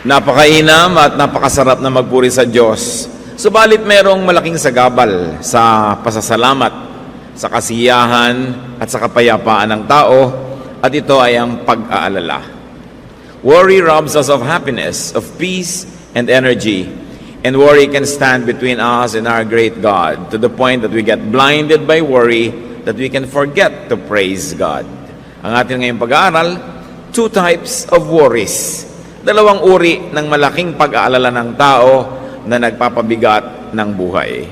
Napakainam at napakasarap na magpuri sa Diyos. Subalit merong malaking sagabal sa pasasalamat, sa kasiyahan at sa kapayapaan ng tao, at ito ay ang pag-aalala. Worry robs us of happiness, of peace and energy, and worry can stand between us and our great God to the point that we get blinded by worry that we can forget to praise God. Ang ating ngayong pag-aaral, two types of worries. Dalawang uri ng malaking pag-aalala ng tao na nagpapabigat ng buhay.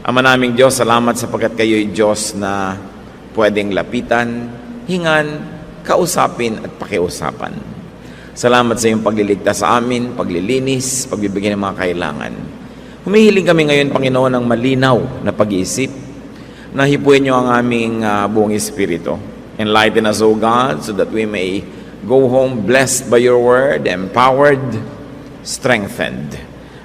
Ama naming Diyos, salamat sapagkat kayo'y Diyos na pwedeng lapitan, hingan, kausapin at pakiusapan. Salamat sa iyong pagliligtas sa amin, paglilinis, pagbibigay ng mga kailangan. Humihiling kami ngayon, Panginoon, ng malinaw na pag-iisip. Nahipuin niyo ang aming buong espiritu. Enlighten us, O God, so that we may go home blessed by your word, empowered, strengthened.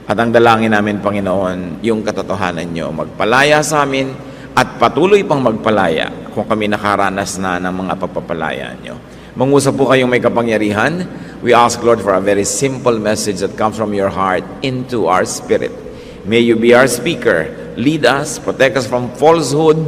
At ang dalangin namin, Panginoon, yung katotohanan nyo, magpalaya sa amin at patuloy pang magpalaya kung kami nakaranas na ng mga pagpapalaya nyo. Mangusap po kayong may kapangyarihan. We ask, Lord, for a very simple message that comes from your heart into our spirit. May you be our speaker. Lead us, protect us from falsehood,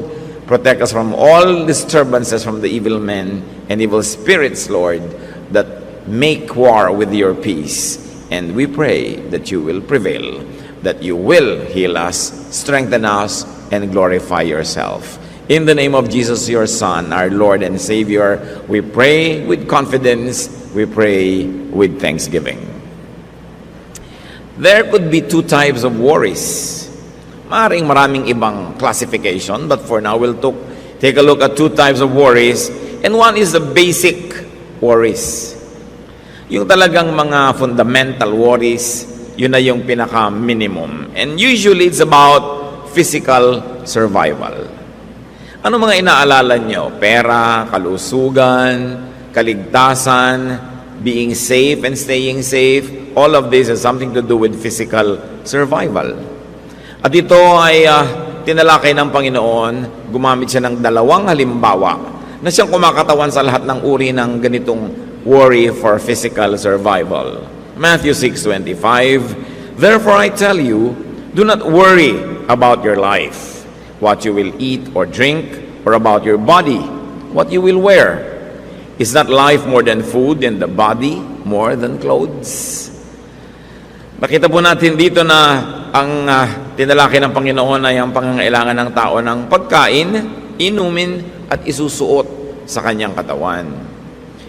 protect us from all disturbances from the evil men and evil spirits, Lord, that make war with your peace. And we pray that you will prevail, that you will heal us, strengthen us, and glorify yourself. In the name of Jesus, your Son, our Lord and Savior, we pray with confidence, we pray with thanksgiving. There could be two types of worries. Maraming ibang classification, but for now we'll take a look at two types of worries, and one is the basic worries. Yung talagang mga fundamental worries, yun na yung pinaka-minimum. And usually it's about physical survival. Ano mga inaalala nyo? Pera, kalusugan, kaligtasan, being safe and staying safe. All of this has something to do with physical survival. At ito ay tinalakay ng Panginoon, gumamit siya ng dalawang halimbawa na siyang kumakatawan sa lahat ng uri ng ganitong worry for physical survival. Matthew 6:25, therefore I tell you, do not worry about your life, what you will eat or drink, or about your body, what you will wear. Is not life more than food and the body more than clothes? Nakita po natin dito na ang tinalaki ng Panginoon ay ang pangangailangan ng tao ng pagkain, inumin, at isusuot sa kanyang katawan.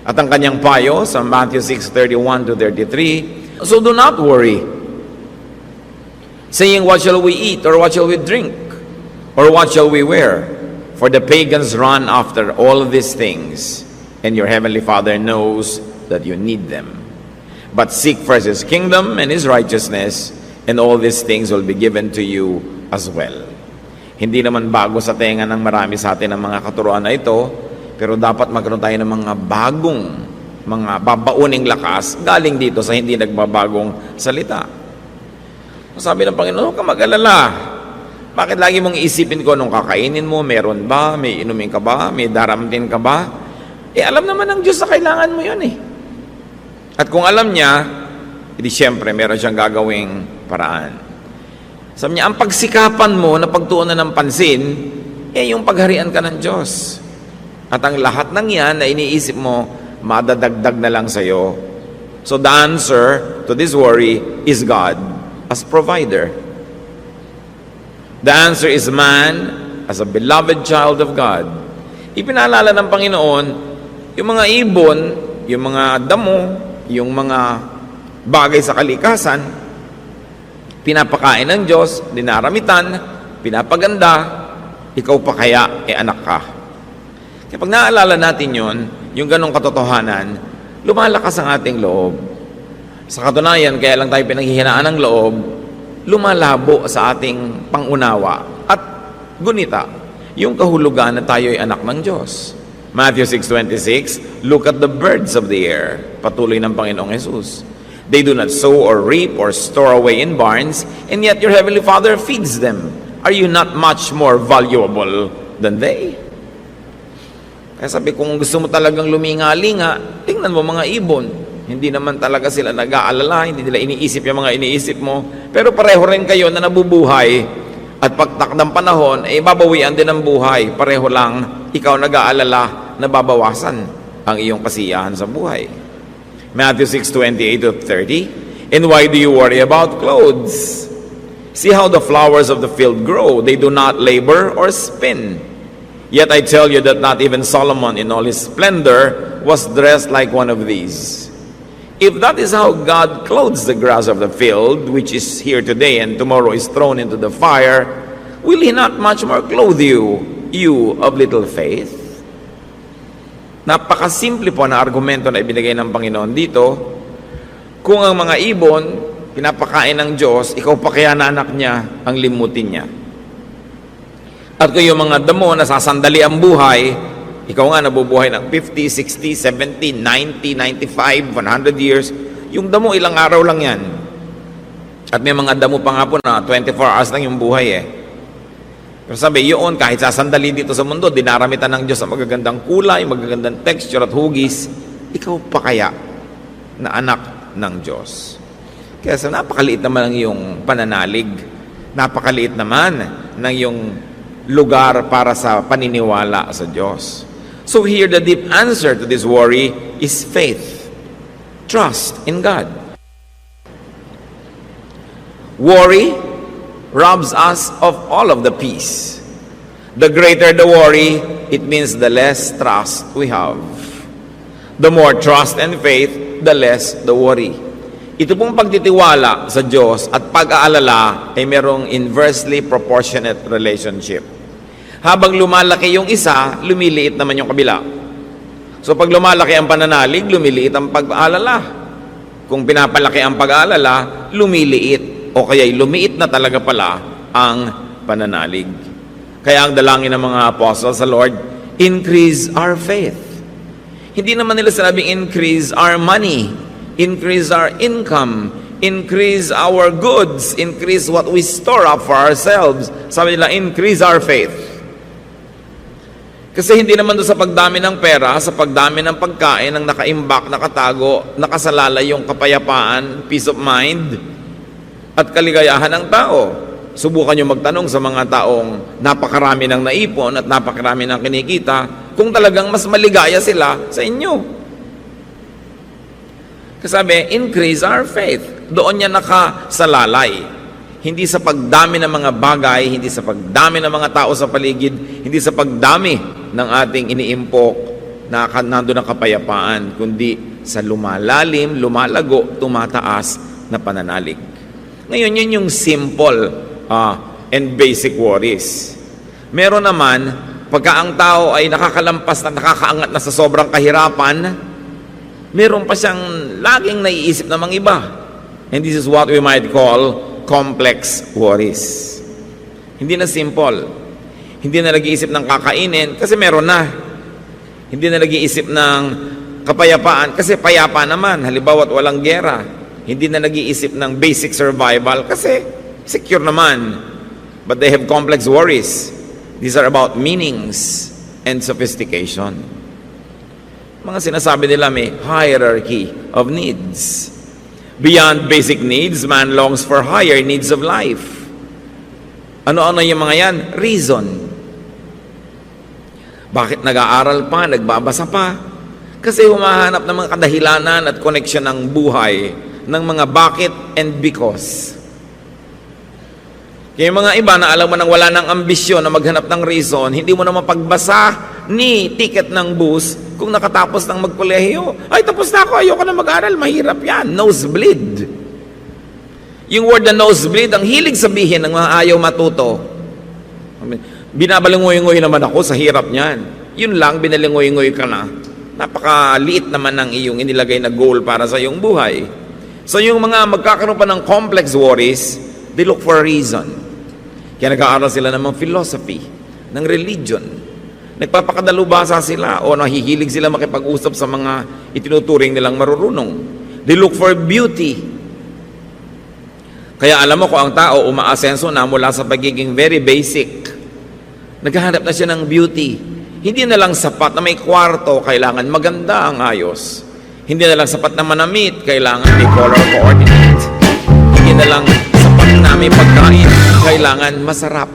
At ang kanyang payo sa Matthew 6:31-33, so do not worry, saying, what shall we eat, or what shall we drink, or what shall we wear? For the pagans run after all these things, and your heavenly Father knows that you need them. But seek first His kingdom and His righteousness, and all these things will be given to you as well. Hindi naman bago sa tenga ng marami sa atin ang mga katuruan na ito, pero dapat magkaroon tayo ng mga bagong, mga babauning lakas galing dito sa hindi nagbabagong salita. Sabi ng Panginoon, huwag ka mag-alala. Bakit lagi mong iisipin ko nung kakainin mo, meron ba, may inumin ka ba, may daramtin ka ba? Alam naman ng Diyos na kailangan mo yun eh. At kung alam niya, edi siyempre meron siyang gagawing paraan. Sabi niya, ang pagsikapan mo na pagtuunan ng pansin, yung pagharian ka ng Diyos. At ang lahat ng yan na iniisip mo, madadagdag na lang sa'yo. So the answer to this worry is God as provider. The answer is man as a beloved child of God. Ipinaalala ng Panginoon, yung mga ibon, yung mga damo, yung mga bagay sa kalikasan, pinapakain ng Diyos, dinaramitan, pinapaganda, ikaw pa kaya, anak ka. Kaya pag naaalala natin yun, yung ganong katotohanan, lumalakas ang ating loob. Sa katunayan, kaya lang tayo pinanghihinaan ng loob, lumalabo sa ating pangunawa at gunita, yung kahulugan na tayo ay anak ng Diyos. Matthew 6:26, look at the birds of the air. Patuloy ng Panginoong Jesus. They do not sow or reap or store away in barns, and yet your heavenly Father feeds them. Are you not much more valuable than they? Kaya sabi, kung gusto mo talagang luminga-linga, tingnan mo mga ibon. Hindi naman talaga sila nag-aalala, hindi nila iniisip yung mga iniisip mo. Pero pareho rin kayo na nabubuhay at pagtak ng panahon, babawian din ang buhay. Pareho lang, ikaw nag-aalala na babawasan ang iyong kasiyahan sa buhay. Matthew 6:28-30, and why do you worry about clothes? See how the flowers of the field grow. They do not labor or spin. Yet I tell you that not even Solomon in all his splendor was dressed like one of these. If that is how God clothes the grass of the field, which is here today and tomorrow is thrown into the fire, will he not much more clothe you, you of little faith? Napakasimple po na argumento na ibinigay ng Panginoon dito. Kung ang mga ibon, pinapakain ng Diyos, ikaw pa kaya na anak niya ang limutin niya. At kung yung mga damo na sasandali ang buhay, ikaw nga nabubuhay ng 50, 60, 70, 90, 95, 100 years, yung damo ilang araw lang yan. At may mga damo pa nga po na 24 hours lang yung buhay eh. Pero sabi, yun, kahit sasandali dito sa mundo, dinaramitan ng Diyos ang magagandang kulay, magagandang texture at hugis, ikaw pa kaya na anak ng Diyos. Kaya sa napakaliit naman ang iyong pananalig, napakaliit naman ng iyong lugar para sa paniniwala sa Diyos. So here the deep answer to this worry is faith. Trust in God. Worry robs us of all of the peace. The greater the worry, it means the less trust we have. The more trust and faith, the less the worry. Ito pong pagtitiwala sa Diyos at pag-aalala ay merong inversely proportionate relationship. Habang lumalaki yung isa, lumiliit naman yung kabila. So pag lumalaki ang pananalig, lumiliit ang pag-aalala. Kung pinapalaki ang pag-aalala, lumiliit o kaya lumiit na talaga pala ang pananalig. Kaya ang dalangin ng mga apostles sa Lord, increase our faith. Hindi naman nila sinabing increase our money, increase our income, increase our goods, increase what we store up for ourselves. Sabi nila, increase our faith. Kasi hindi naman doon sa pagdami ng pera, sa pagdami ng pagkain, ang nakaimbak, nakatago, nakasalalay yung kapayapaan, peace of mind, at kaligayahan ng tao. Subukan nyo magtanong sa mga taong napakarami ng naipon at napakarami ng kinikita, kung talagang mas maligaya sila sa inyo. Kasabi, increase our faith. Doon niya nakasalalay. Hindi sa pagdami ng mga bagay, hindi sa pagdami ng mga tao sa paligid, hindi sa pagdami ng ating iniimpok na nandun ang kapayapaan, kundi sa lumalalim, lumalago, tumataas na pananalig. Ngayon, yun yung simple and basic worries. Meron naman, pagka ang tao ay nakakalampas na nakakaangat na sa sobrang kahirapan, meron pa siyang laging naiisip na mga iba. And this is what we might call complex worries. Hindi na simple. Hindi na nag-iisip ng kakainin kasi meron na. Hindi na nag-iisip ng kapayapaan kasi payapa naman. Halimbawa walang gera. Hindi na nag-iisip ng basic survival kasi secure naman. But they have complex worries. These are about meanings and sophistication. Mga sinasabi nila may hierarchy of needs. Beyond basic needs, man longs for higher needs of life. Ano-ano yung mga yan? Reason. Bakit nag-aaral pa, nagbabasa pa? Kasi humahanap ng mga kadahilanan at connection ng buhay ng mga bakit and because. Kaya yung mga iba na alam mo nang wala ng ambisyon na maghanap ng reason, hindi mo na mapagbasa ni ticket ng bus kung nakatapos ng magkolehiyo. Ay, tapos na ako, ayoko na mag-aral, mahirap yan. Nosebleed. Yung word na nosebleed, ang hilig sabihin ng mga ayaw matuto. Binabalingoy-ngoy naman ako sa hirap niyan. Yun lang, binalingoy-ngoy ka na. Napakaliit naman ng iyong inilagay na goal para sa iyong buhay. So yung mga magkakaroon pa ng complex worries, they look for a reason. Kaya nag-aaral sila ng mga philosophy, ng religion. Nagpapakadalubhasa sila o nahihilig sila makipag-usap sa mga itinuturing nilang marurunong. They look for beauty. Kaya alam mo kung ang tao umaasenso na mula sa pagiging very basic, naghahanap na siya ng beauty. Hindi na lang sapat na may kwarto, kailangan maganda ang ayos. Hindi na lang sapat na manamit, kailangan may color coordinate. Hindi na lang sapat na may pagkain, kailangan masarap.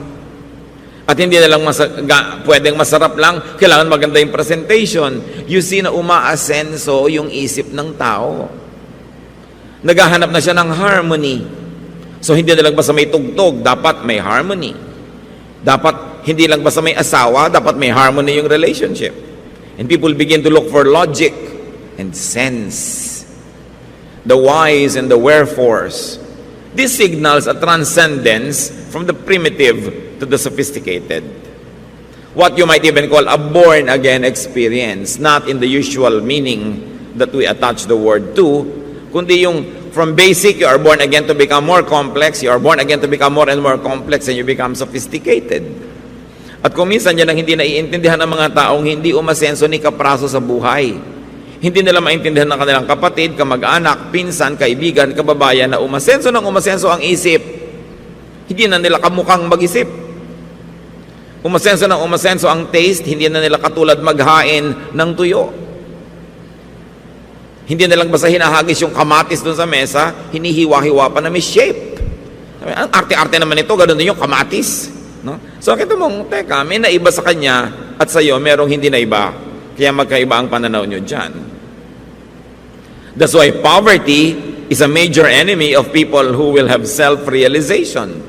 At hindi na lang pwedeng masarap lang, kailangan maganda yung presentation. You see na umaasenso yung isip ng tao. Naghahanap na siya ng harmony. So hindi na lang basta may tugtog, dapat may harmony. Dapat hindi lang basta may asawa, dapat may harmony yung relationship. And people begin to look for logic and sense. The whys and the wherefores. This signals a transcendence from the primitive to the sophisticated. What you might even call a born-again experience, not in the usual meaning that we attach the word to, kundi yung from basic, you are born again to become more complex, you are born again to become more and more complex, and you become sophisticated. At kung minsan yan ang hindi naiintindihan ng mga taong hindi umasenso ni kapraso sa buhay. Hindi nila maintindihan ng kanilang kapatid, kamag-anak, pinsan, kaibigan, kababayan na umasenso ang isip. Hindi na nila kamukhang mag-isip. Umasenso ang taste, hindi na nila katulad maghain ng tuyo. Hindi na lang basta hinahagis yung kamatis doon sa mesa, hinihiwa-hiwa pa na may shape. Ang arte-arte naman ito, ganoon din yung kamatis. No? So, kita mong, teka, may naiba sa kanya at sa'yo, merong hindi naiba. Kaya magkaiba ang pananaw nyo dyan. That's why poverty is a major enemy of people who will have self-realization.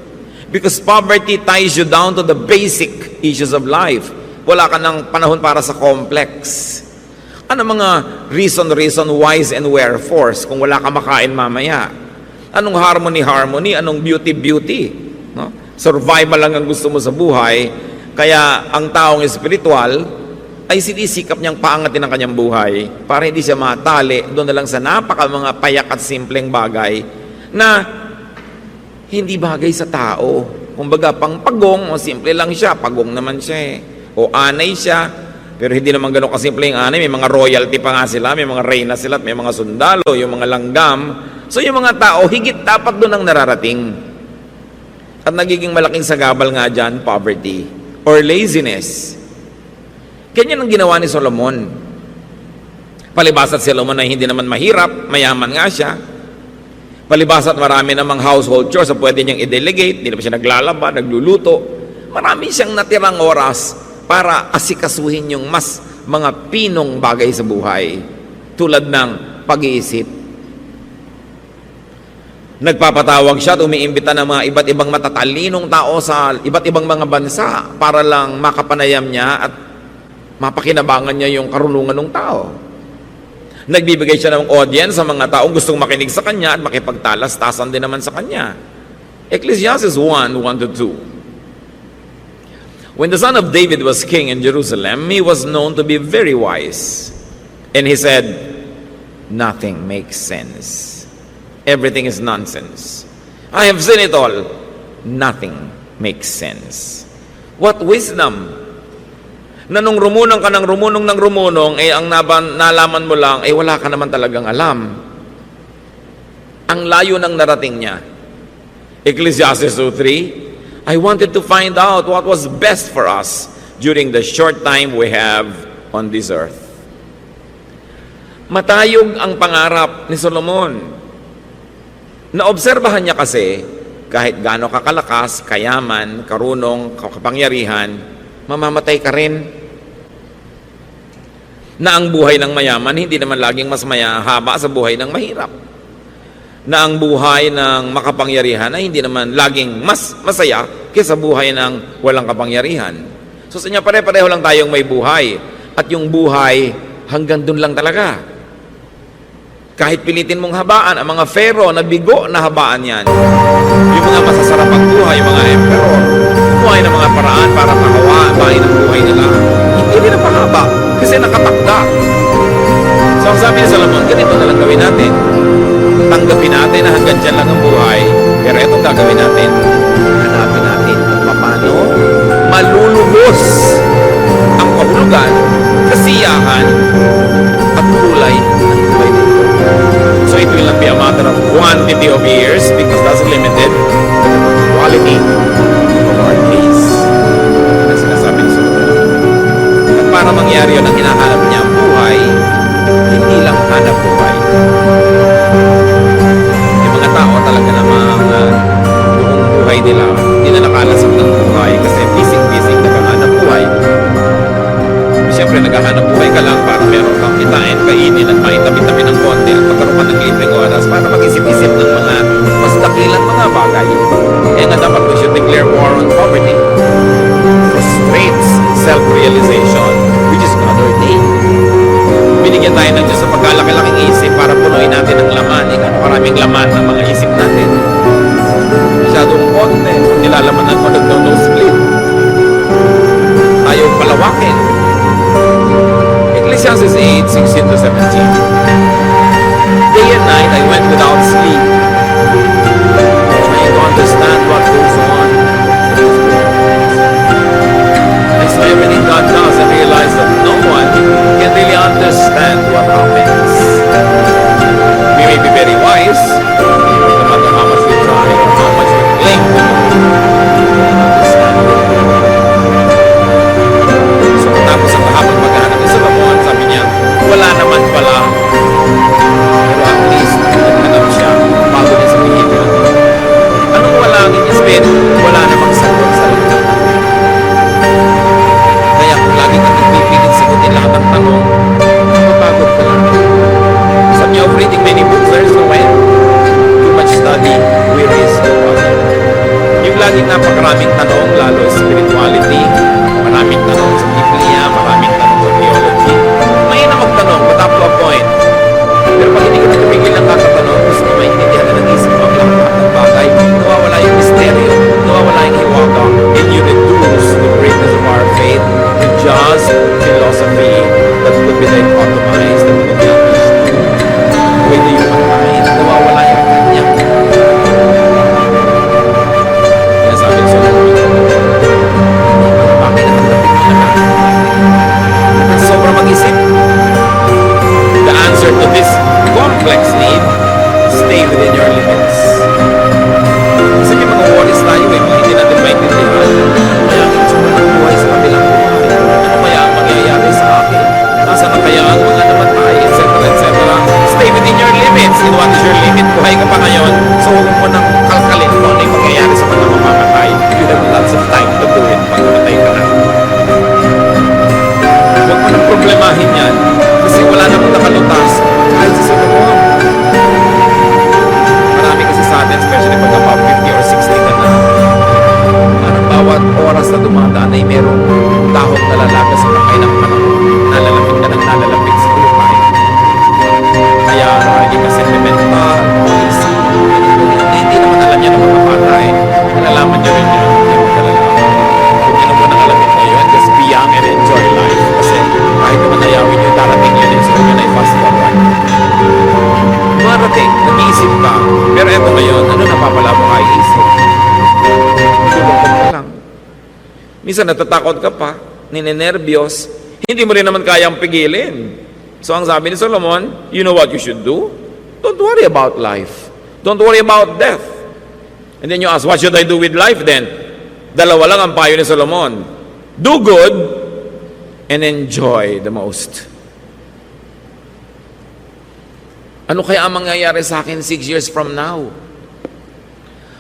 Because poverty ties you down to the basic issues of life. Wala ka ng panahon para sa complex. Ano mga reason, whys, and wherefores kung wala ka makain mamaya? Anong harmony? Anong beauty? No? Survival lang ang gusto mo sa buhay. Kaya ang taong espiritual ay sinisikap niyang paangatin ang kanyang buhay para hindi siya matali doon na lang sa mga payak at simpleng bagay na hindi bagay sa tao. Kumbaga, pang pagong o simple lang siya. Pagong naman siya eh. O anay siya. Pero hindi naman gano'n kasimple yung anay. May mga royalty pa nga sila. May mga reyna sila at may mga sundalo. Yung mga langgam. So yung mga tao, higit dapat doon ang nararating. At nagiging malaking sagabal nga dyan, poverty or laziness. Ganyan ang ginawa ni Solomon. Palibas at Solomon ay hindi naman mahirap. Mayaman nga siya. Palibas at marami namang household chores na pwede niyang i-delegate. Hindi na pa siya naglalaba, nagluluto. Marami siyang natirang oras para asikasuhin yung mas mga pinong bagay sa buhay. Tulad ng pag-iisip. Nagpapatawag siya at umiimbita ng mga iba't ibang matatalinong tao sa iba't ibang mga bansa para lang makapanayam niya at mapakinabangan niya yung karunungan ng tao. Nagbibigay siya ng audience sa mga taong gustong makinig sa kanya at makipagtalas-tasan din naman sa kanya. Ecclesiastes 1:1-2. When the son of David was king in Jerusalem, he was known to be very wise. And he said, nothing makes sense. Everything is nonsense. I have seen it all. Nothing makes sense. What wisdom! Na nung rumunong ka ng rumunong, ang nalaman mo lang, wala ka naman talagang alam. Ang layo ng narating niya. Ecclesiastes 2:3, I wanted to find out what was best for us during the short time we have on this earth. Matayog ang pangarap ni Solomon. Naobserbahan niya kasi, kahit gaano kakalakas, kayaman, karunong, kapangyarihan, mamamatay ka rin. Na ang buhay ng mayaman hindi naman laging mas mahaba sa buhay ng mahirap. Na ang buhay ng makapangyarihan ay hindi naman laging mas masaya kaysa buhay ng walang kapangyarihan. So sa inyo, pare-pareho lang tayong may buhay. At yung buhay, hanggang dun lang talaga. Kahit pilitin mong habaan, ang mga pharaoh na bigo na habaan yan. Yung mga masasarap ang buhay, yung mga emperor, buhay ng mga paraan para makawain ang buhay nila. Hindi rin napahaba kasi nakatakda. So ang sabi ni Solomon, ganito na lang gawin natin. Tanggapin natin na hanggang dyan lang ang buhay. Pero itong gagawin natin, hanapin natin kung paano malulubos ang kahulugan, kasiyahan, at kulay ng buhay nito. So it will not be a matter of quantity of years because that's limited, but the quality of our days. Na sinasabi ni Solomon. At para mangyari yun, ang hinahanap niya ang buhay, hindi lang naghahanap buhay. Yung mga tao talaga namang buong buhay nila, hindi na nakalasap ng buhay kasi busy naghahanap buhay. Siyempre, naghahanap buhay ka lang para meron kang kitain, kainin at maitabi-tabi ng konti at magkaroon ka ng libreng oras para mag-isip-isip ng mga mas dakilang mga bagay. Kaya nga dapat we should declare war on poverty. Frustrates self-realization, which is God ordained. Binigyan tayo ng Diyos sa pagkalaki-laking isip para punuin natin ang laman. Kung maraming laman ng mga isip natin. Masyadong konti. Kung nilalamanan mo, nag-no-split. Ayaw palawakin. Ecclesiastes 8:16-17. Day and night I went without sleep, trying to understand what goes on. I saw everything God does and realized that no one can really understand what happens. We may be very wise, no matter how much we try or how much we claim to know. Understand. So tapos ang kahapon maghanap ni Solomon, sabi niya, wala naman pala. Pero at least, naghanap siya bago niya sabihin yun. Anong wala ang inisipin? Wala namang sagot sa lahat. Kaya kung lagi kang nagpipilit sagutin lahat ng tanong, mapapagod ka lang. Sabi niya, of reading many books, there's no end. Too much study, wearies the body. Yung laging napakaraming tanong, lalo spirituality, maraming tanong sa Biblia, maraming tanong sa theology. May na magtanong, but up to a point. Pero pag hindi ka natumigil ng kakatanong, gusto mo maintindihan na nag-isip mo ang lahat ng bagay, nawawala yung misteryo, nawawala yung hiwaga, and you reduce the greatness of our faith to just philosophy that could be dichotomized, that could be understood with the human mind. Nawawala yung kanya. Kaya sabi ko sa bakit nakatapik mo na? At sobrang mag-isip. The answer to this complex need, stay within your limits. Kasi may mga worries tayo mga hindi natin maintindihan. Kaya ang itsura ng buhay sa kabilang buhay. Ano kaya ang mangyayari sa akin? Nasaan na kaya ang mga namatay, etc. etc. Stay within your limits. And what is your limit? Buhay ka pa ngayon, so huwag mo nang kalkalin kung ano yung mangyayari sa mga mamamatay. You have lots of time to do it pag namatay ka na. Huwag mo nang problemahin yan kasi wala namang nakalutas kahit sa Solomon. Marami kasi sa atin, especially pag above 50 or 60 ka na, bawat oras na dumadaan ay merong tahong nalalagas sa pakay ng panahon. Nalalapit ka ng nalalapit sa kulupay. Kaya lagi ka sentimental, easy, hindi naman alam niya ng mga bata eh. Nalalaman niya rin yun. Kung ano mo nang alamin ngayon, just be young and enjoy life. Kasi kahit naman nayawin nyo, darating yun eh. So yun ay fast forward. Marating, nag-iisip ka. Pero eto ngayon, ano napapala mo kaisip? Tulungkot ka lang. Minsan natatakot ka pa, ninenervyos, hindi mo rin naman kayang pigilin. So ang sabi ni Solomon, you know what you should do? Don't worry about life. Don't worry about death. And then you ask, what should I do with life then? Dalawa lang ang payo ni Solomon. Do good and enjoy the most. Ano kaya ang mangyayari sa akin 6 years from now?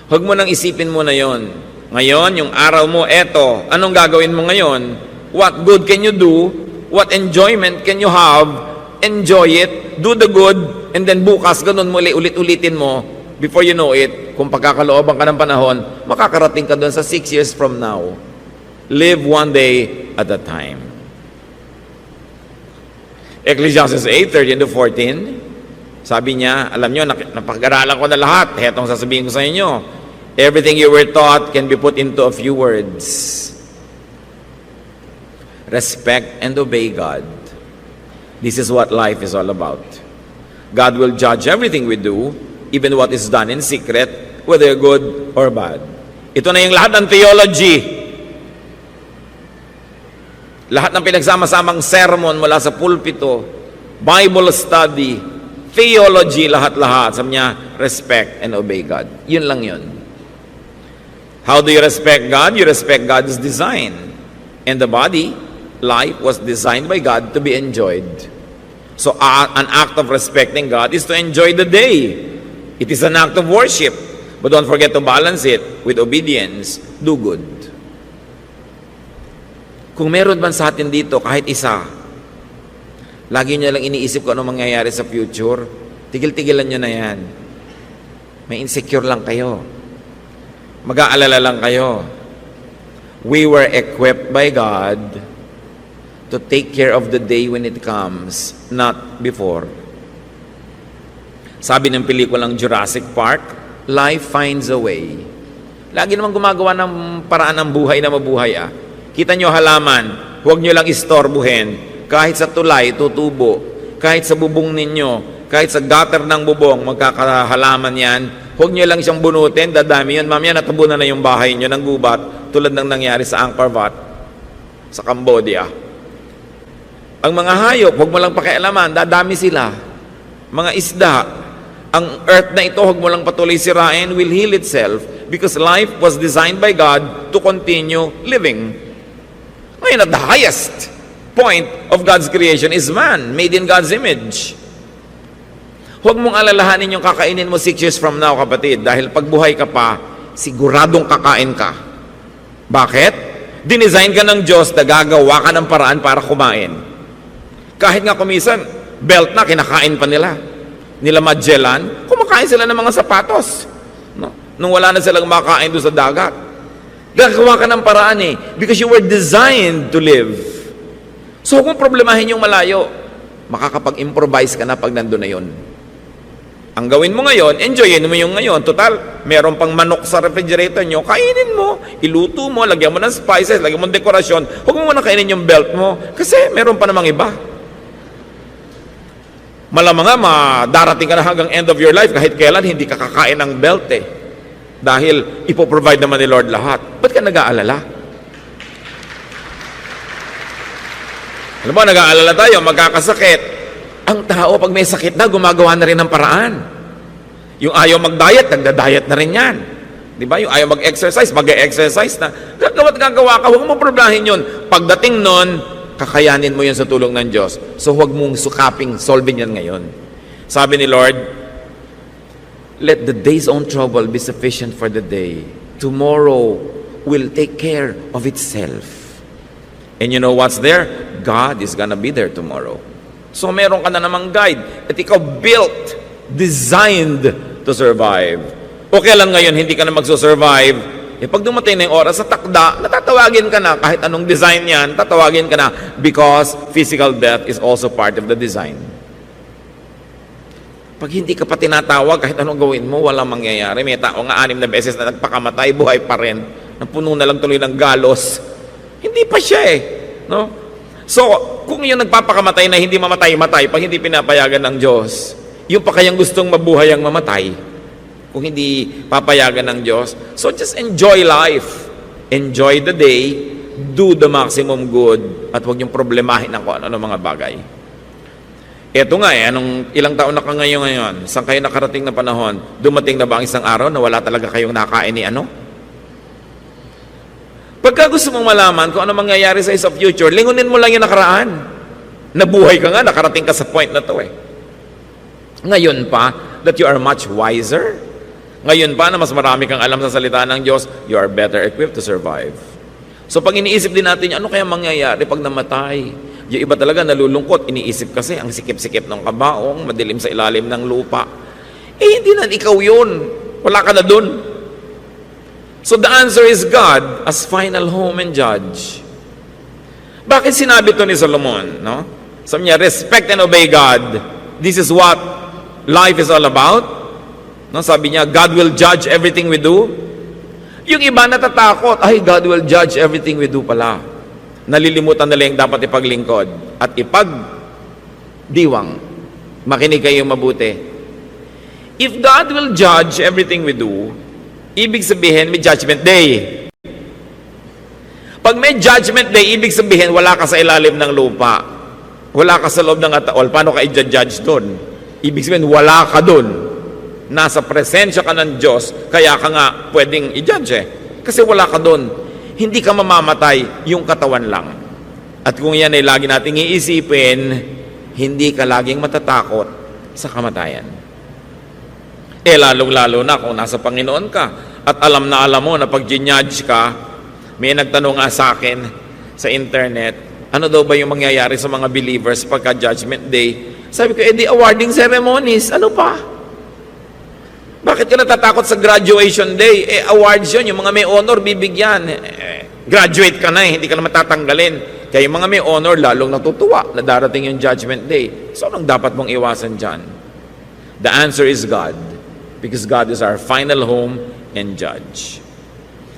Huwag mo nang isipin mo na yon. Ngayon, yung araw mo, eto. Anong gagawin mo ngayon? What good can you do? What enjoyment can you have? Enjoy it. Do the good. And then bukas, ganun muli, ulit-ulitin mo. Before you know it, kung pagkakalooban ka ng panahon, makakarating ka doon sa 6 years from now. Live one day at a time. Ecclesiastes 8:13-14, sabi niya, alam niyo, napag-aralan ko na lahat. Hetong sasabihin ko sa inyo. Everything you were taught can be put into a few words. Respect and obey God. This is what life is all about. God will judge everything we do, even what is done in secret, whether good or bad. Ito na yung lahat ng theology. Lahat ng pinagsama-samang sermon mula sa pulpito, Bible study, theology, lahat-lahat. Sabi niya, respect and obey God. Yun lang yun. How do you respect God? You respect God's design. And the body, life, was designed by God to be enjoyed. So an act of respecting God is to enjoy the day. It is an act of worship. But don't forget to balance it with obedience. Do good. Kung meron man sa atin dito, kahit isa, lagi niya lang iniisip kung ano mangyayari sa future, tigil-tigilan niyo na yan. May insecure lang kayo. Mag-aalala lang kayo. We were equipped by God to take care of the day when it comes, not before. Sabi ng pelikulang Jurassic Park, life finds a way. Lagi naman gumagawa ng paraan ng buhay na mabuhay. Kita nyo halaman, huwag nyo lang istorbuhin. Kahit sa tulay, tutubo. Kahit sa bubong ninyo, kahit sa gutter ng bubong, magkakahalaman yan. Huwag nyo lang siyang bunutin, dadami yun. Mamaya natubunan na yung bahay nyo ng gubat, tulad ng nangyari sa Angkor Wat, sa Cambodia. Ang mga hayop, huwag mo lang pakialaman, dadami sila. Mga isda, ang earth na ito, huwag mo lang patuloy sirain, will heal itself because life was designed by God to continue living. Ngayon, at the highest point of God's creation is man, made in God's image. Huwag mong alalahanin yung kakainin mo 6 years from now, kapatid, dahil pag buhay ka pa, siguradong kakain ka. Bakit? Dinesign ka ng Diyos na gagawa ka ng paraan para kumain. Kahit nga kumisan, belt na, kinakain pa nila. Nila Magellan, kumakain sila ng mga sapatos. No? Nung wala na silang makain doon sa dagat. Gagawa ka ng paraan because you were designed to live. So kung problemahin yung malayo, makakapag-improvise ka na pag nandun na yun. Ang gawin mo ngayon, enjoyin mo yung ngayon. Total, meron pang manok sa refrigerator nyo, kainin mo, iluto mo, lagyan mo ng spices, lagyan mo ng dekorasyon. Huwag mo muna kainin yung belt mo kasi meron pa namang iba. Malamang nga, darating ka na hanggang end of your life kahit kailan hindi ka kakain ng belt Dahil ipoprovide naman ni Lord lahat. Ba't ka nag-aalala? Alam mo, nag-aalala tayo, magkakasakit. Ang tao, pag may sakit na, gumagawa na rin ng paraan. Yung ayaw mag-diet, nagda-diet na rin yan. Di ba? Yung ayaw mag-exercise, mag-exercise na. Gagawa ka, huwag mo problemhin yun. Pagdating nun, kakayanin mo yan sa tulong ng Diyos. So huwag mong sukaping solving yan ngayon. Sabi ni Lord, let the day's own trouble be sufficient for the day. Tomorrow will take care of itself. And you know what's there? God is gonna be there tomorrow. So meron ka na namang guide. At ikaw built, designed to survive. O kailan ngayon hindi ka na magsusurvive? Pag dumating na yung oras sa takda, natatawagin ka na, kahit anong design yan, tatawagin ka na because physical death is also part of the design. Pag hindi ka pa tinatawag, kahit anong gawin mo, walang mangyayari. May tao nga 6 na beses na nagpakamatay, buhay pa rin, napuno na lang tuloy ng galos. Hindi pa siya no? So, kung yung nagpapakamatay na hindi mamatay-matay, pag hindi pinapayagan ng Diyos, yung pa kayang gustong mabuhay ang mamatay, kung hindi papayagan ng Diyos. So just enjoy life. Enjoy the day. Do the maximum good. At huwag yung problemahin ng kung ano mga bagay. Eto nga anong ilang taon na ka ngayon? Saan kayo nakarating na panahon? Dumating na ba ang isang araw na wala talaga kayong nakain ni ano? Pagka gusto mong malaman kung ano mangyayari sa future, lingunin mo lang yung nakaraan. Nabuhay ka nga, nakarating ka sa point na to Ngayon pa, that you are much wiser. Ngayon pa na mas marami kang alam sa salita ng Diyos, you are better equipped to survive. So pag iniisip din natin, ano kaya mangyayari pag namatay? Yung iba talaga nalulungkot, iniisip kasi ang sikip-sikip ng kabaong, madilim sa ilalim ng lupa. Hindi na ikaw yun. Wala ka na dun. So the answer is God as final home and judge. Bakit sinabi to ni Solomon? No? Sabi niya, respect and obey God. This is what life is all about. No, sabi niya, God will judge everything we do. Yung iba natatakot, ay, God will judge everything we do pala. Nalilimutan nila yung dapat ipaglingkod at ipagdiwang. Makinig kayo mabuti. If God will judge everything we do, ibig sabihin may judgment day. Pag may judgment day, ibig sabihin wala ka sa ilalim ng lupa. Wala ka sa loob ng ataol. Paano ka i-judge doon? Ibig sabihin wala ka doon. Nasa presensya ka ng Diyos, kaya ka nga pwedeng i-judge Kasi wala ka doon. Hindi ka mamamatay, yung katawan lang. At kung yan ay lagi nating iisipin, hindi ka laging matatakot sa kamatayan. Lalong-lalo na kung nasa Panginoon ka at alam mo na pag ginudge ka, may nagtanong nga sa akin sa internet, ano daw ba yung mangyayari sa mga believers pagka Judgment Day? Sabi ko, di awarding ceremonies. Ano pa? Bakit ka natatakot sa graduation day? Awards yun. Yung mga may honor, bibigyan. Graduate ka na hindi ka na matatanggalin. Kaya yung mga may honor, lalong natutuwa na darating yung Judgment Day. So, anong dapat mong iwasan dyan? The answer is God. Because God is our final home and judge.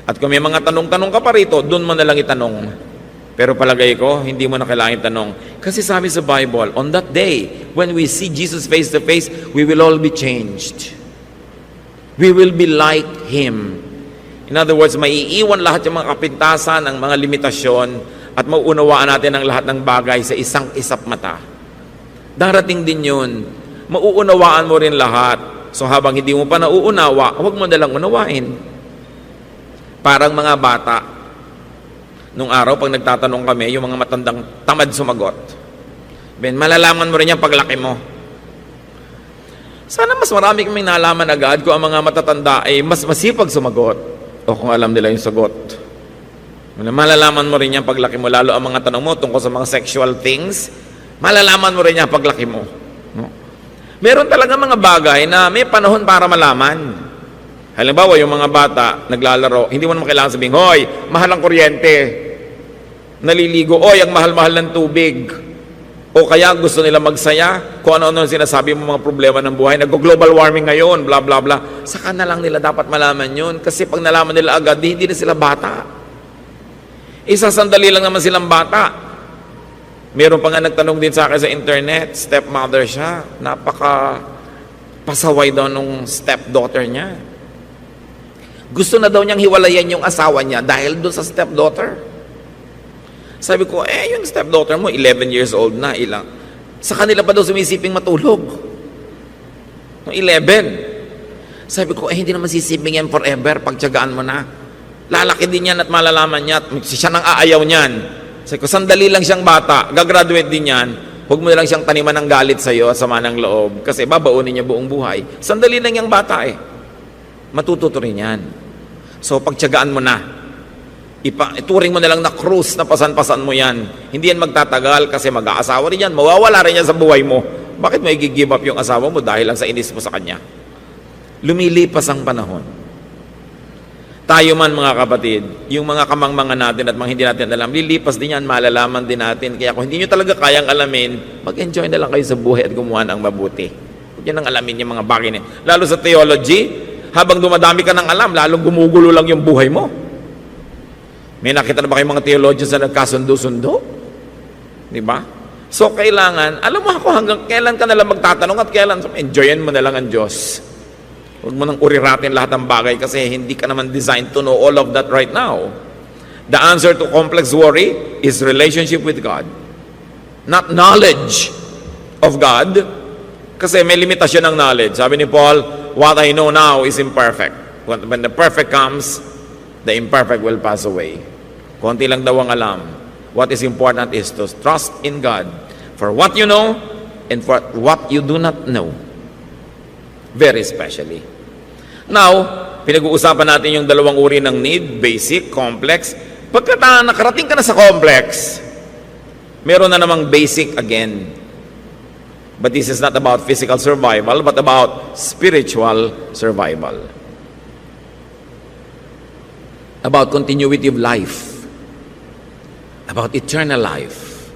At kung may mga tanong-tanong ka pa rito, doon mo na lang itanong. Pero palagay ko, hindi mo na kailangan itanong. Kasi sabi sa Bible, on that day, when we see Jesus face to face, we will all be changed. We will be like Him. In other words, maiiwan lahat yung mga kapintasan, ang mga limitasyon, at mauunawaan natin ang lahat ng bagay sa isang isap mata. Darating din yun. Mauunawaan mo rin lahat. So habang hindi mo pa nauunawa, huwag mo nalang unawain. Parang mga bata. Nung araw, pag nagtatanong kami, yung mga matandang tamad sumagot. Malalaman mo rin yan paglaki mo. Sana mas marami kaming nalaman agad kung ang mga matatanda ay mas masipag sumagot o kung alam nila yung sagot. Malalaman mo rin yan paglaki mo, lalo ang mga tanong mo tungkol sa mga sexual things, malalaman mo rin yan paglaki mo. No? Meron talaga mga bagay na may panahon para malaman. Halimbawa, yung mga bata naglalaro, hindi mo naman kailangan sabihin, hoy, mahal ang kuryente. Naliligo, oy, ang mahal-mahal ng tubig. O kaya gusto nila magsaya, kung ano-ano sinasabi mo mga problema ng buhay, nag-global warming ngayon, bla bla bla. Saka na lang nila dapat malaman yun. Kasi pag nalaman nila agad, hindi na sila bata. Isasandali lang naman silang bata. Meron pa nga nagtanong din sa akin sa internet, stepmother siya, napaka pasaway daw nung stepdaughter niya. Gusto na daw niyang hiwalayan yung asawa niya dahil doon sa stepdaughter. Sabi ko, yung stepdaughter mo, 11 years old na, ilang. Sa kanila pa daw sumisiping matulog. No, 11. Sabi ko, hindi naman sisiping yan forever, pagtiyagaan mo na. Lalaki din yan at malalaman niya, at siya nang aayaw niyan. Sabi ko, sandali lang siyang bata, gagraduate din yan, huwag mo na lang siyang taniman ng galit sa'yo at sama ng loob, kasi babaunin niya buong buhay. Sandali lang yung bata matututo rin yan. So, pagtiyagaan mo na. Ituring mo na lang na cruise na pasan-pasan mo yan. Hindi yan magtatagal kasi mag-aasawa rin yan. Mawawala rin yan sa buhay mo. Bakit mo i-give up yung asawa mo dahil lang sa inis mo sa kanya? Lumilipas ang panahon. Tayo man mga kapatid, yung mga kamangmangan natin at mga hindi natin alam, lilipas din yan, malalaman din natin. Kaya kung hindi nyo talaga kayang alamin, mag-enjoy na lang kayo sa buhay at gumawa ng mabuti. Huwag nyo nang alamin yung mga bagay na. Lalo sa theology, habang dumadami ka ng alam, lalong gumugulo lang yung buhay mo. May nakita na ba kayong mga theologians na nagkasundo-sundo? Di ba? So, kailangan, alam mo ako hanggang kailan ka nalang magtatanong at kailan, enjoyin mo na lang ang Diyos. Huwag mo nang uriratin lahat ng bagay kasi hindi ka naman designed to know all of that right now. The answer to complex worry is relationship with God. Not knowledge of God. Kasi may limitasyon ng knowledge. Sabi ni Paul, what I know now is imperfect. When the perfect comes, the imperfect will pass away. Konti lang daw ang alam. What is important is to trust in God for what you know and for what you do not know. Very specially. Now, pinag-uusapan natin yung dalawang uri ng need, basic, complex. Pagka nakarating ka na sa complex, meron na namang basic again. But this is not about physical survival, but about spiritual survival. About continuity of life. About eternal life.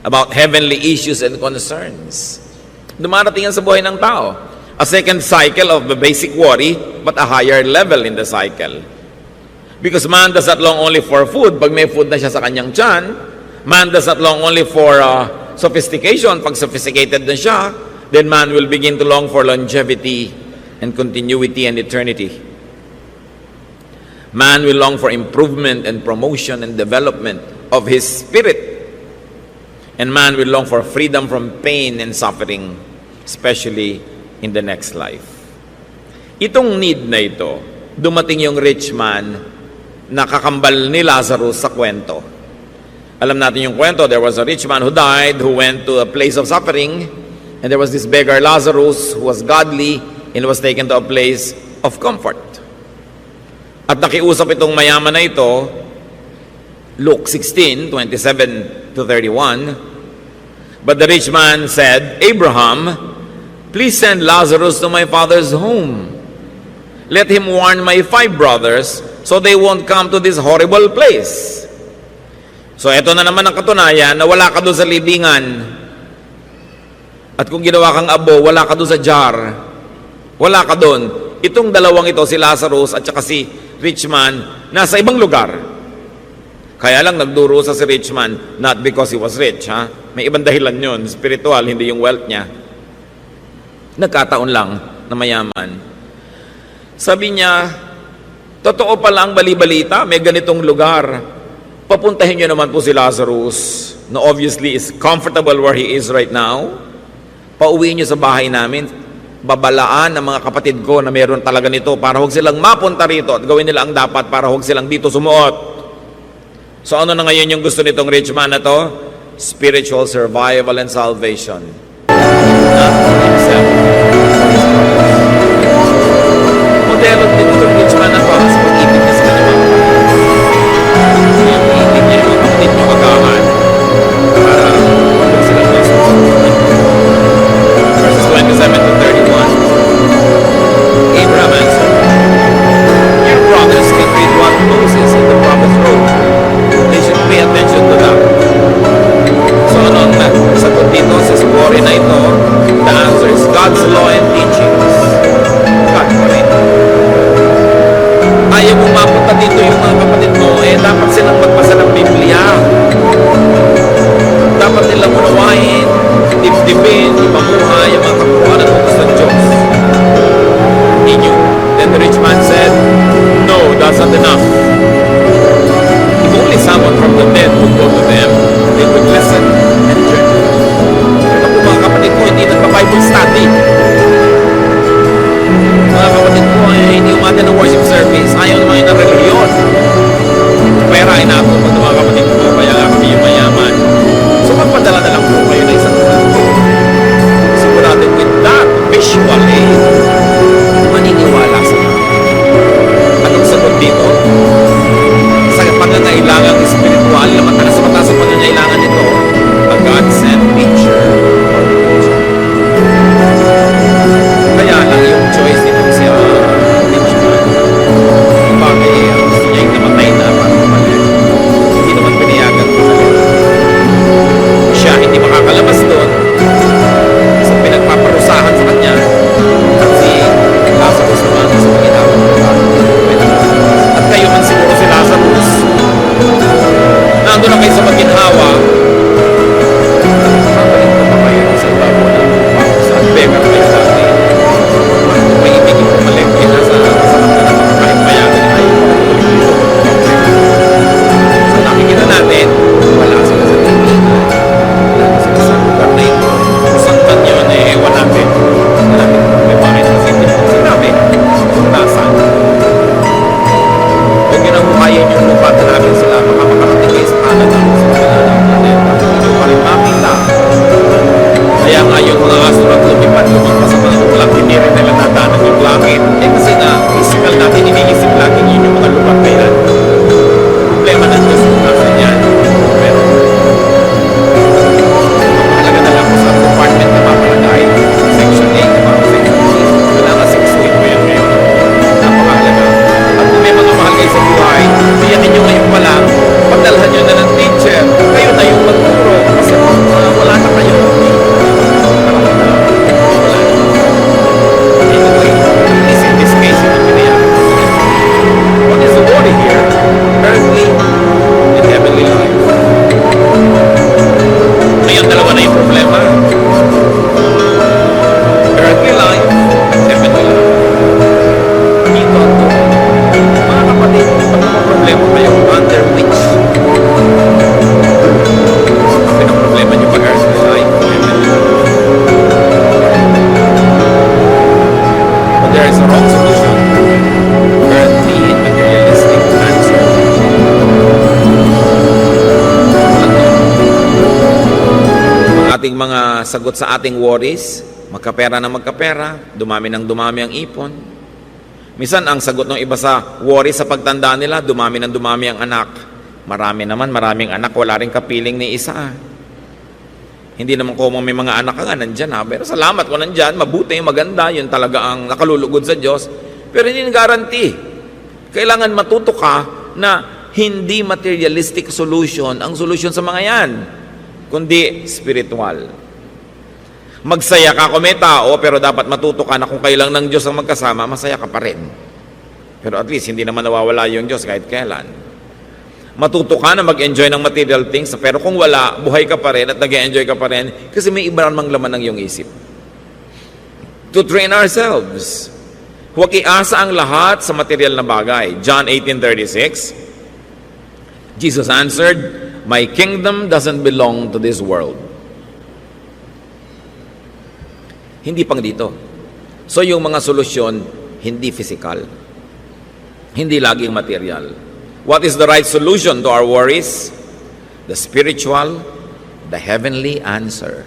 About heavenly issues and concerns. Dumarating yan sa buhay ng tao. A second cycle of the basic worry, but a higher level in the cycle. Because man does not long only for food. Pag may food na siya sa kanyang tiyan, man does not long only for sophistication. Pag sophisticated na siya, then man will begin to long for longevity and continuity and eternity. Man will long for improvement and promotion and development of his spirit. And man will long for freedom from pain and suffering, especially in the next life. Itong need na ito, dumating yung rich man na kakambal ni Lazarus sa kwento. Alam natin yung kwento, there was a rich man who died, who went to a place of suffering, and there was this beggar Lazarus who was godly and was taken to a place of comfort. At nakiusap itong mayaman na ito, Luke 16:27 to 31. But the rich man said, Abraham, please send Lazarus to my father's home. Let him warn my 5 brothers so they won't come to this horrible place. So eto na naman ang katunayan na wala ka doon sa libingan. At kung ginawa kang abo, wala ka doon sa jar. Wala ka doon. Itong dalawang ito, si Lazarus at saka si rich man, nasa ibang lugar. Kaya lang nagduro sa si rich man, not because he was rich, ha? May ibang dahilan yun, spiritual, hindi yung wealth niya. Nagkataon lang na mayaman. Sabi niya, totoo pala ang bali-balita, may ganitong lugar. Papuntahin niyo naman po si Lazarus, na obviously is comfortable where he is right now. Pauwiin niyo sa bahay namin. Babalaan ng mga kapatid ko na meron talaga nito para huwag silang mapunta rito at gawin nila ang dapat para huwag silang dito sumuot. So ano na ngayon yung gusto nitong rich man na to? Spiritual survival and salvation. Not for himself. Modelo din itong rich man na to sa pag-ibig niya sa kanyang mga kapatid. Pag-ibig niya yung kapatid niya magahan para huwag silang masusunod. Verses 27 to 31. Abraham answered, your brothers can read what Moses and the prophets wrote. They should pay attention to that. So ano ang sagot dito sa story na ito? The answer is God's law and teachings. God pa rin. ating mga sagot sa ating worries, magkapera na magkapera, dumami ng dumami ang ipon. Minsan, ang sagot ng iba sa worry sa pagtanda nila, dumami ng dumami ang anak. Maraming anak, wala rin kapiling ni isa. Hindi naman ko may mga anak ka nga, nandyan ha. Pero salamat kung nandyan, mabuti, maganda, yun talaga ang nakalulugod sa Diyos. Pero hindi guarantee. Kailangan matuto ka na hindi materialistic solution ang solution sa mga yan, kundi spiritual. Magsaya ka kung may tao, pero dapat matuto ka na kung kailang ng Diyos ang magkasama, masaya ka pa rin. Pero at least, hindi naman nawawala yung Diyos kahit kailan. Matuto ka na mag-enjoy ng material things, pero kung wala, buhay ka pa rin at nag-enjoy ka pa rin kasi may iba namang laman ng iyong isip. To train ourselves. Huwag iasa ang lahat sa material na bagay. John 18:36, Jesus answered, "My kingdom doesn't belong to this world." Hindi pang dito. So yung mga solusyon, hindi physical. Hindi laging material. What is the right solution to our worries? The spiritual, the heavenly answer.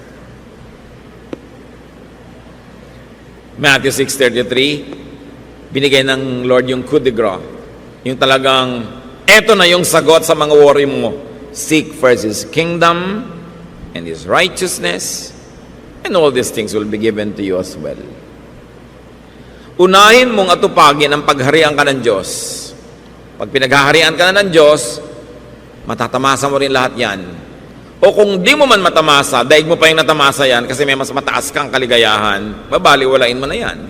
Matthew 6:33, binigay ng Lord yung coup de grace. Yung talagang, eto na yung sagot sa mga worry mo. Seek first His kingdom and His righteousness, and all these things will be given to you as well. Unahin mong atupagin ang pagharian ka ng Diyos. Pag pinaghaharian ka na ng Diyos, matatamasa mo rin lahat yan. O kung di mo man matamasa, daig mo pa yung natamasa yan kasi may mas mataas kang kaligayahan, babaliwalain mo na yan.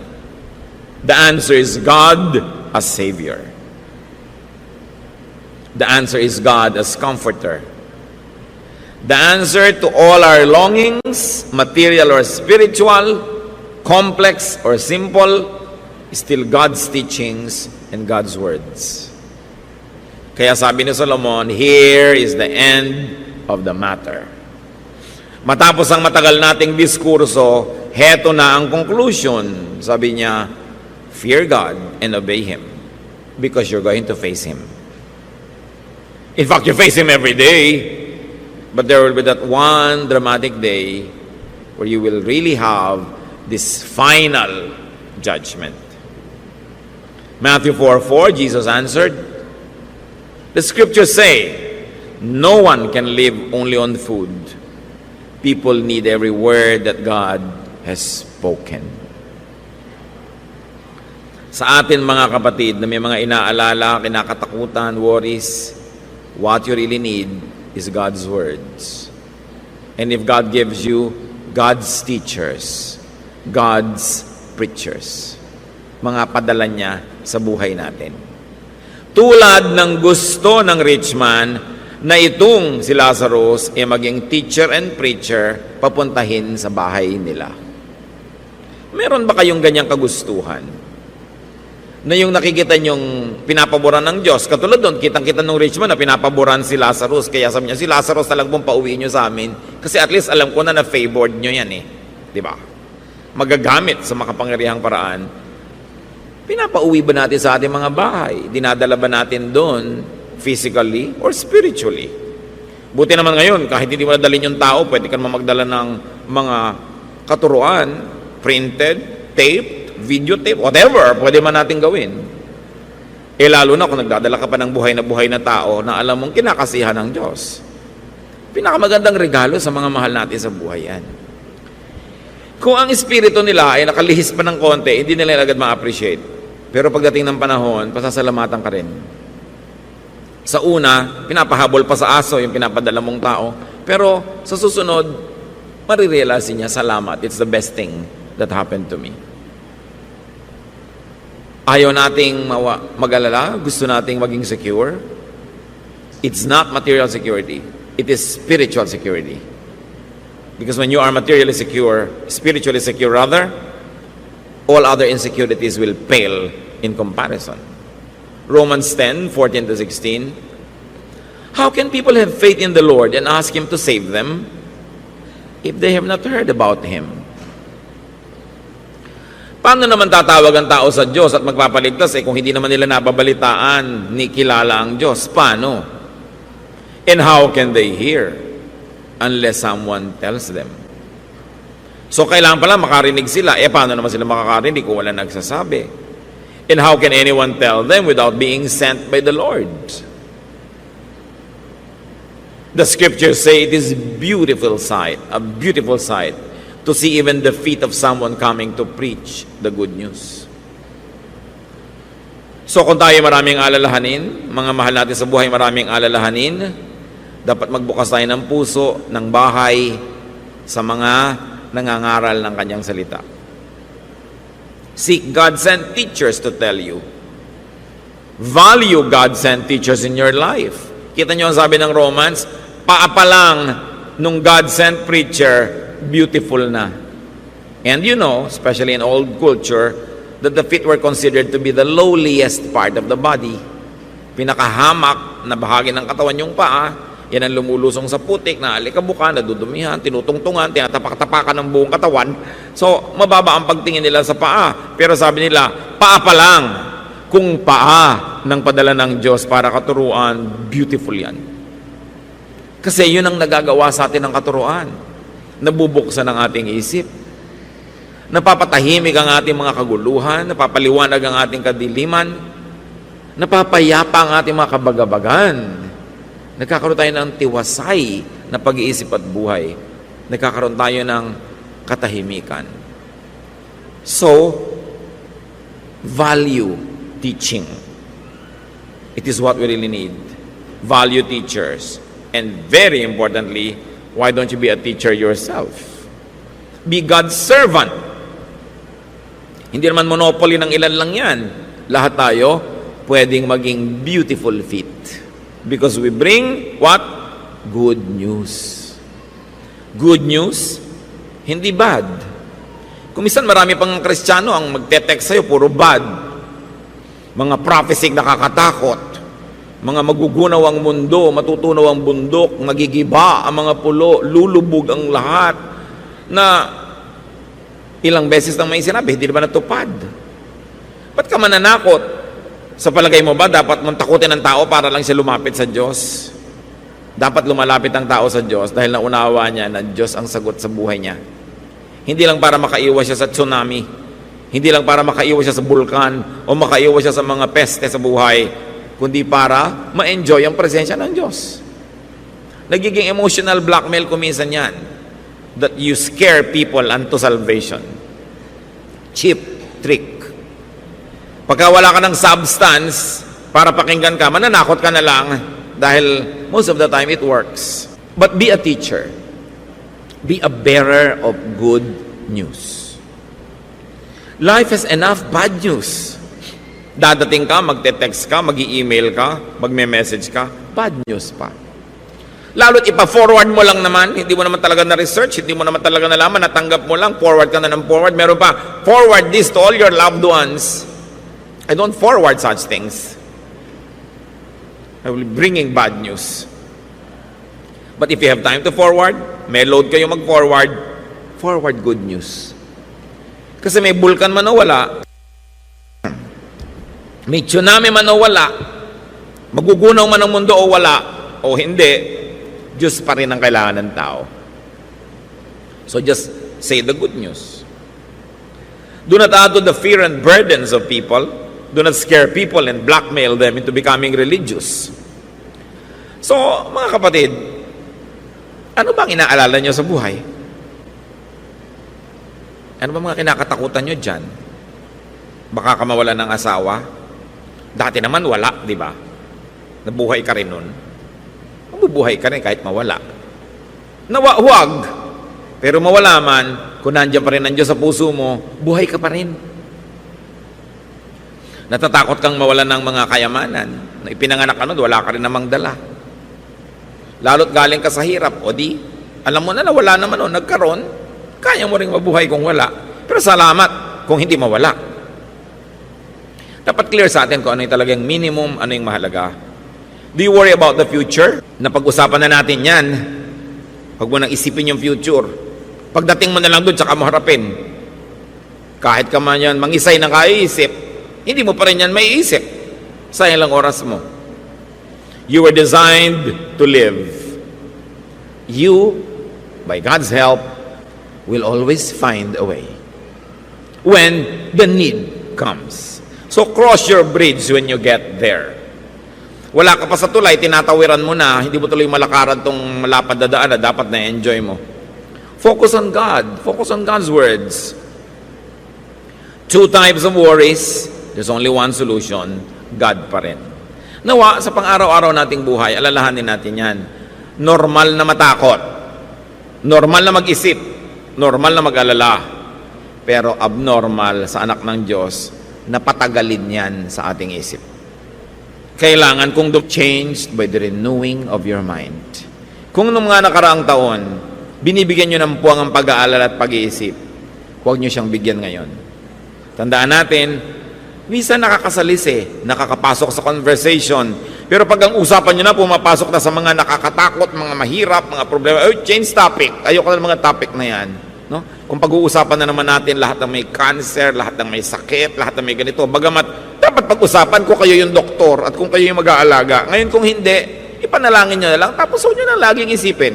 The answer is God as Savior. The answer is God as Comforter. The answer to all our longings, material or spiritual, complex or simple, is still God's teachings and God's words. Kaya sabi ni Solomon, here is the end of the matter. Matapos ang matagal nating diskurso, heto na ang conclusion. Sabi niya, fear God and obey Him because you're going to face Him. In fact, you face Him every day, but there will be that one dramatic day where you will really have this final judgment. Matthew 4:4, Jesus answered, the scriptures say, no one can live only on food. People need every word that God has spoken. Sa atin mga kapatid na may mga inaalala, kinakatakutan, worries, what you really need is God's words. And if God gives you God's teachers, God's preachers, mga padala niya sa buhay natin. Tulad ng gusto ng rich man na itong si Lazarus ay maging teacher and preacher papuntahin sa bahay nila. Meron ba kayong ganyang kagustuhan? Na yung nakikita nyong pinapaboran ng Diyos, katulad doon, kitang-kita ng rich man na pinapaboran si Lazarus, kaya sabi niya, si Lazarus talagang pauwiin nyo sa amin, kasi at least alam ko na favored nyo yan eh. Diba? Magagamit sa makapangyarihang paraan. Pinapauwi ba natin sa ating mga bahay? Dinadala ba natin doon physically or spiritually? Buti naman ngayon, kahit hindi mo nadalhin yung tao, pwede ka naman magdala ng mga katuruan, printed, tape, videotape, whatever, pwede man natin gawin. Eh lalo na kung nagdadala ka pa ng buhay na tao na alam mong kinakasihan ng Diyos. Pinakamagandang regalo sa mga mahal natin sa buhay yan. Kung ang espiritu nila ay nakalihis pa ng konti, hindi nila agad ma-appreciate. Pero pagdating ng panahon, pasasalamatan ka rin. Sa una, pinapahabol pa sa aso yung pinapadala mong tao. Pero sa susunod, marirealize niya, salamat, it's the best thing that happened to me. Ayaw nating mag-alala, gusto nating maging secure. It's not material security. It is spiritual security. Because when you are materially secure, spiritually secure rather, all other insecurities will pale in comparison. Romans 10:14-16. How can people have faith in the Lord and ask Him to save them if they have not heard about Him? Paano naman tatawag ang tao sa Diyos at magpapaligtas kung hindi naman nila nababalitaan ni kilala ang Diyos? Paano? And how can they hear unless someone tells them? So kailangan pala makarinig sila. Paano naman sila makakarinig kung wala nagsasabi? And how can anyone tell them without being sent by the Lord? The scriptures say it is a beautiful sight to see even the feet of someone coming to preach the good news. So kung tayo maraming alalahanin, mga mahal natin sa buhay maraming alalahanin, dapat magbukas tayo ng puso, ng bahay, sa mga nangangaral ng kanyang salita. Seek God-sent teachers to tell you. Value God-sent teachers in your life. Kita nyo ang sabi ng Romans, paa lang nung God-sent preacher, beautiful na. And you know, especially in old culture, that the feet were considered to be the lowliest part of the body. Pinakahamak na bahagi ng katawan yung paa, yan ang lumulusong sa putik, na alikabukan, nadudumihan, tinutungtungan, tinatapak-tapakan ng buong katawan. So, mababa ang pagtingin nila sa paa. Pero sabi nila, paa pa lang. Kung paa ng padala ng Diyos para katuruan, beautiful yan. Kasi yun ang nagagawa sa atin ng katuruan. Nabubuksan ang ating isip. Napapatahimik ang ating mga kaguluhan, napapaliwanag ang ating kadiliman, napapayapa ang ating mga kabagabagan. Nagkakaroon tayo ng tiwasay na pag-iisip at buhay. Nagkakaroon tayo ng katahimikan. So, value teaching. It is what we really need. Value teachers. And very importantly, why don't you be a teacher yourself? Be God's servant. Hindi naman monopoly ng ilan lang yan. Lahat tayo pwedeng maging beautiful feet. Because we bring what? Good news. Good news, hindi bad. Kumisan marami pang Kristiyano ang magte-text sa'yo, puro bad. Mga prophecy nakakatakot. Mga magugunaw ang mundo, matutunaw ang bundok, magigiba ang mga pulo, lulubog ang lahat. Na ilang beses nang may sinabi, hindi ba natupad? Ba't ka mananakot? Sa palagay mo ba, dapat mong takutin ang tao para lang siya lumapit sa Diyos? Dapat lumalapit ang tao sa Diyos dahil naunawa niya na Diyos ang sagot sa buhay niya. Hindi lang para makaiwas siya sa tsunami. Hindi lang para makaiwas siya sa bulkan o makaiwas siya sa mga peste sa buhay, kundi para ma-enjoy ang presensya ng Diyos. Nagiging emotional blackmail kuminsan yan. That you scare people unto salvation. Cheap trick. Pagka wala ka ng substance para pakinggan ka, mananakot ka na lang dahil most of the time it works. But be a teacher. Be a bearer of good news. Life has enough bad news. Dadating ka, magte-text ka, mag-i-email ka, magme-message ka, bad news pa. Lalo't ipa-forward mo lang naman, hindi mo naman talaga na-research, hindi mo naman talaga nalaman, natanggap mo lang, forward ka na ng forward. Meron pa, forward this to all your loved ones. I don't forward such things. I will be bringing bad news. But if you have time to forward, may load kayo mag-forward, forward good news. Kasi may bulkan man o wala, may tsunami man o wala, magugunaw man ang mundo o wala, o hindi, Diyos pa rin ang kailangan ng tao. So just say the good news. Do not add to the fear and burdens of people. Do not scare people and blackmail them into becoming religious. So, mga kapatid, ano bang inaalala nyo sa buhay? Ano ba mga kinakatakutan nyo dyan? Baka ka mawala ng asawa? Dati naman wala, di ba? Nabuhay ka rin nun. Mabubuhay ka rin kahit mawala. Huwag. Pero mawala man, kung nandiyan pa rin ang Diyos sa puso mo, buhay ka pa rin. Natatakot kang mawalan ng mga kayamanan. Na ipinanganak ka nun, wala ka rin namang dala. Lalo't galing ka sa hirap, o di, alam mo na wala naman o, nagkaroon, kaya mo rin mabuhay kung wala. Pero salamat kung hindi mawala. Dapat clear sa atin kung ano yung talagang minimum, ano yung mahalaga. Do you worry about the future? Napag-usapan na natin yan. Huwag mo nang isipin yung future. Pagdating mo na lang doon, tsaka mo harapin. Kahit ka man yan, mangisay na kaiisip, hindi mo pa rin yan may isip. Sayang lang oras mo. You were designed to live. You, by God's help, will always find a way when the need comes. So cross your bridge when you get there. Wala ka pa sa tulay, tinatawiran mo na, hindi mo tuloy malakaran tong malapad na daan na dapat na-enjoy mo. Focus on God. Focus on God's words. 2 types of worries. There's only one solution. God pa rin. Nawa, sa pang-araw-araw nating buhay, alalahanin natin yan. Normal na matakot. Normal na mag-isip. Normal na mag-alala. Pero abnormal sa anak ng Diyos na patagalin yan sa ating isip. Kailangan kung changed by the renewing of your mind. Kung nung mga nakaraang taon, binibigyan nyo ng puwang ang pag-aalala at pag-iisip, huwag nyo siyang bigyan ngayon. Tandaan natin, minsan nakakasalis nakakapasok sa conversation. Pero pag ang usapan nyo na, pumapasok na sa mga nakakatakot, mga mahirap, mga problema. Change topic. Ayoko na ng mga topic na yan. No? Kung pag-uusapan na naman natin lahat ng may cancer, lahat ng may sakit, lahat ng may ganito, bagamat dapat pag-usapan kung kayo yung doktor at kung kayo yung mag-aalaga. Ngayon kung hindi, ipanalangin nyo na lang, tapos huwag nyo na laging isipin.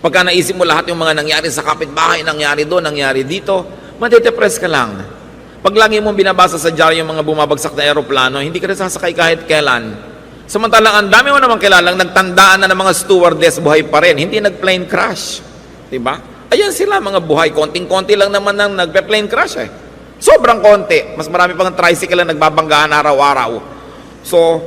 Pagka naisip mo lahat yung mga nangyari sa kapitbahay, nangyari doon, nangyari dito, madedepress ka lang. Pag lagi mong binabasa sa diary yung mga bumabagsak na aeroplano, hindi ka na sasakay kahit kailan. Samantalang ang dami mo namang kilalang nagtandaan na ng mga stewardess buhay pa rin, hindi nag-plane crash. Diba? Ayan sila, mga buhay. Konting-konti lang naman nang nagpe-plane crash Sobrang konti. Mas marami pang tricycle na nagbabanggaan araw-araw. So,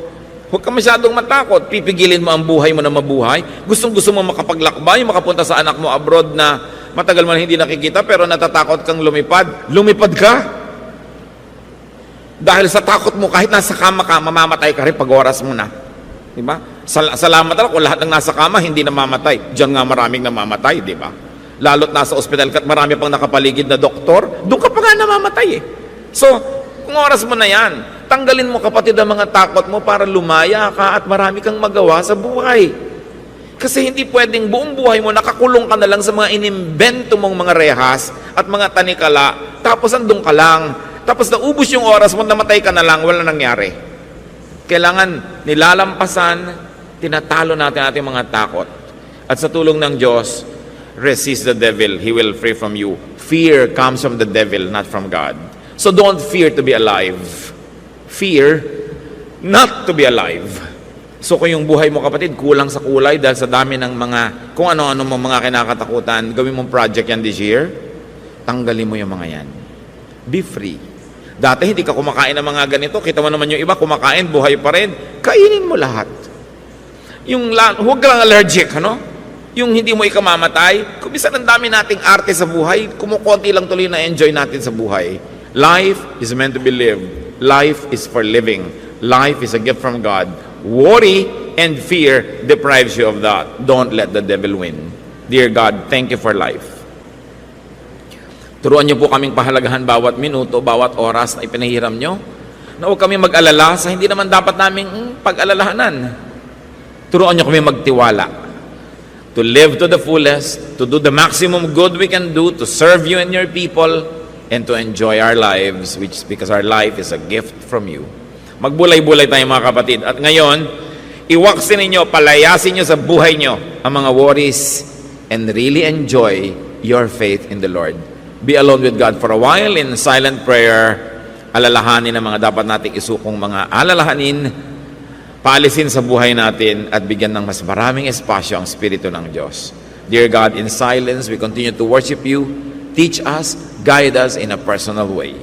huwag ka masyadong matakot. Pipigilin mo ang buhay mo na mabuhay. Gustong-gusto mo makapaglakbay, makapunta sa anak mo abroad na matagal mo na hindi nakikita pero natatakot kang lumipad. Lumipad ka. Dahil sa takot mo, kahit nasa kama ka, mamamatay ka rin pag oras mo na. Diba? Salamat lang kung lahat ng nasa kama hindi namamatay. Diyan nga maraming namamatay, diba? Lalo't nasa ospital ka at marami pang nakapaligid na doktor, doon ka pa nga namamatay So, kung oras mo na yan, tanggalin mo kapatid ang mga takot mo para lumaya ka at marami kang magawa sa buhay. Kasi hindi pwedeng buong buhay mo nakakulong ka na lang sa mga inimbento mong mga rehas at mga tanikala, tapos andun ka lang. Tapos naubos yung oras mo, namatay ka na lang, wala nangyari. Kailangan nilalampasan, tinatalo natin ating mga takot. At sa tulong ng Diyos, resist the devil, he will free from you. Fear comes from the devil, not from God. So don't fear to be alive. Fear not to be alive. So kung yung buhay mo kapatid, kulang sa kulay dahil sa dami ng mga, kung ano-ano mo mga kinakatakutan, gawin mong project yan this year, tanggalin mo yung mga yan. Be free. Dati hindi ka kumakain ng mga ganito, kita mo naman yung iba kumakain, buhay pa rin, kainin mo lahat. Huwag ka lang allergic, yung hindi mo ikamamatay, kung minsan ang dami nating arte sa buhay, kumukonti lang tuloy na enjoy natin sa buhay. Life is meant to be lived. Life is for living. Life is a gift from God. Worry and fear deprives you of that. Don't let the devil win. Dear God, thank you for life. Turuan niyo po kaming pahalagahan bawat minuto, bawat oras na ipinahiram niyo, na huwag kami mag-alala sa hindi naman dapat naming pag-alalahanan. Turuan niyo kami magtiwala. To live to the fullest, to do the maximum good we can do, to serve you and your people, and to enjoy our lives, which is because our life is a gift from you. Magbulay-bulay tayo mga kapatid. At ngayon, iwaksin ninyo, palayasin nyo sa buhay nyo ang mga worries and really enjoy your faith in the Lord. Be alone with God for a while in silent prayer. Alalahanin ang mga dapat nating isukong mga alalahanin, paalisin sa buhay natin at bigyan ng mas maraming espasyo ang Espiritu ng Diyos. Dear God, in silence, we continue to worship you. Teach us, guide us in a personal way.